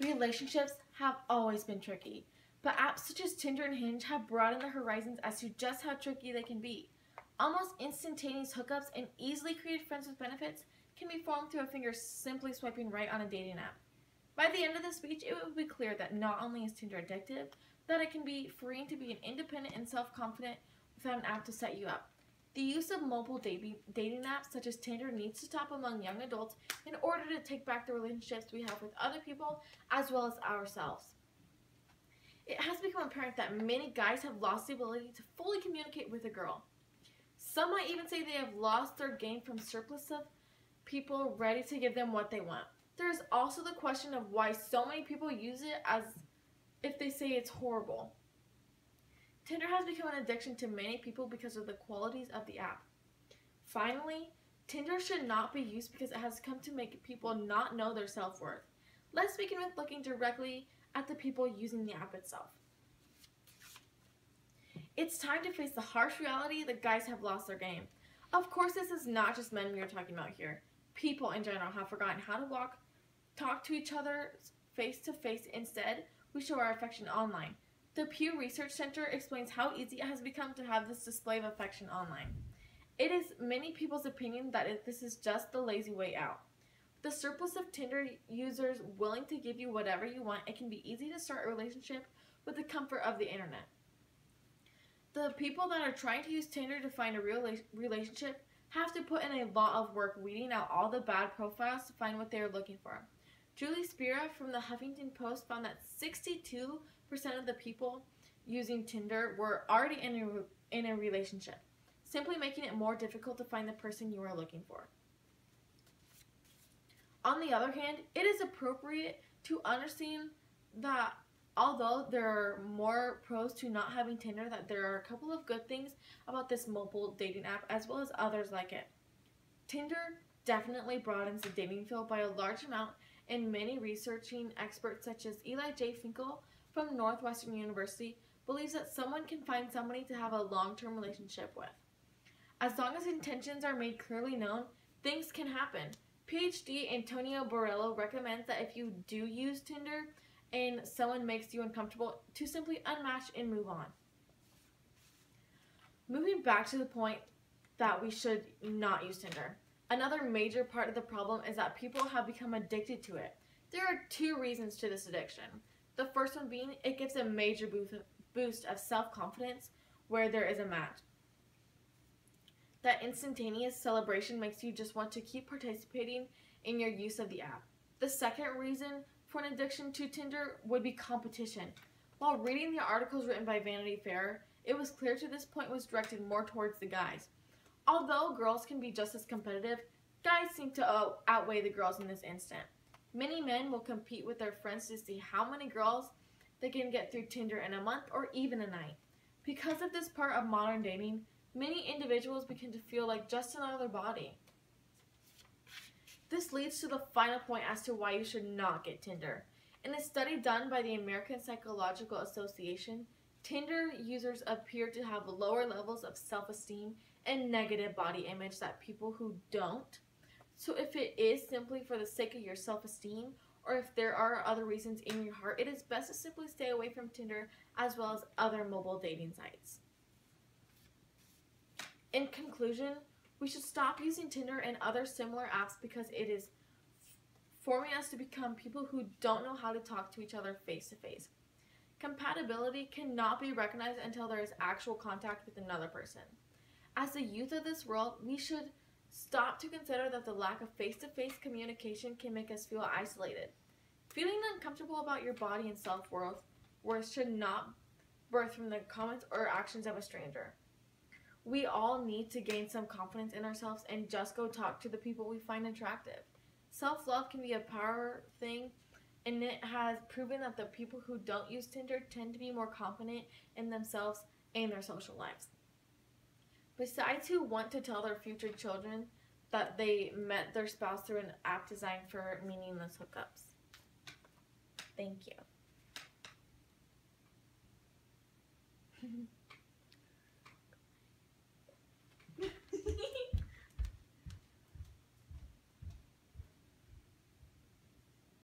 Relationships have always been tricky, but apps such as Tinder and Hinge have broadened the horizons as to just how tricky they can be. Almost instantaneous hookups and easily created friends with benefits can be formed through a finger simply swiping right on a dating app. By the end of this speech, it will be clear that not only is Tinder addictive, that it can be freeing to be an independent and self-confident without an app to set you up. The use of mobile dating apps such as Tinder needs to stop among young adults in order to take back the relationships we have with other people as well as ourselves. It has become apparent that many guys have lost the ability to fully communicate with a girl. Some might even say they have lost their game from surplus of people ready to give them what they want. There is also the question of why so many people use it as if they say it's horrible. Tinder has become an addiction to many people because of the qualities of the app. Finally, Tinder should not be used because it has come to make people not know their self-worth. Let's begin with looking directly at the people using the app itself. It's time to face the harsh reality that guys have lost their game. Of course, this is not just men we are talking about here. People in general have forgotten how to talk to each other face to face. Instead, we show our affection online. The Pew Research Center explains how easy it has become to have this display of affection online. It is many people's opinion that this is just the lazy way out. The surplus of Tinder users willing to give you whatever you want, it can be easy to start a relationship with the comfort of the internet. The people that are trying to use Tinder to find a real relationship have to put in a lot of work weeding out all the bad profiles to find what they are looking for. Julie Spira from the Huffington Post found that 62% of the people using Tinder were already in a relationship, simply making it more difficult to find the person you are looking for. On the other hand, it is appropriate to understand that although there are more pros to not having Tinder, that there are a couple of good things about this mobile dating app as well as others like it. Tinder definitely broadens the dating field by a large amount, and many researching experts such as Eli J. Finkel from Northwestern University believes that someone can find somebody to have a long-term relationship with. As long as intentions are made clearly known, things can happen. PhD Antonio Borrello recommends that if you do use Tinder and someone makes you uncomfortable, to simply unmatch and move on. Moving back to the point that we should not use Tinder. Another major part of the problem is that people have become addicted to it. There are two reasons to this addiction. The first one being it gives a major boost of self-confidence where there is a match. That instantaneous celebration makes you just want to keep participating in your use of the app. The second reason for an addiction to Tinder would be competition. While reading the articles written by Vanity Fair, it was clear to this point was directed more towards the guys. Although girls can be just as competitive, guys seem to outweigh the girls in this instant. Many men will compete with their friends to see how many girls they can get through Tinder in a month or even a night. Because of this part of modern dating, many individuals begin to feel like just another body. This leads to the final point as to why you should not get Tinder. In a study done by the American Psychological Association, Tinder users appear to have lower levels of self-esteem and negative body image than people who don't. So if it is simply for the sake of your self-esteem, or if there are other reasons in your heart, it is best to simply stay away from Tinder as well as other mobile dating sites. In conclusion, we should stop using Tinder and other similar apps because it is forming us to become people who don't know how to talk to each other face to face. Compatibility cannot be recognized until there is actual contact with another person. As the youth of this world, we should stop to consider that the lack of face-to-face communication can make us feel isolated. Feeling uncomfortable about your body and self-worth should not birth from the comments or actions of a stranger. We all need to gain some confidence in ourselves and just go talk to the people we find attractive. Self-love can be a power thing, and it has proven that the people who don't use Tinder tend to be more confident in themselves and their social lives. Besides who want to tell their future children that they met their spouse through an app designed for meaningless hookups. Thank you.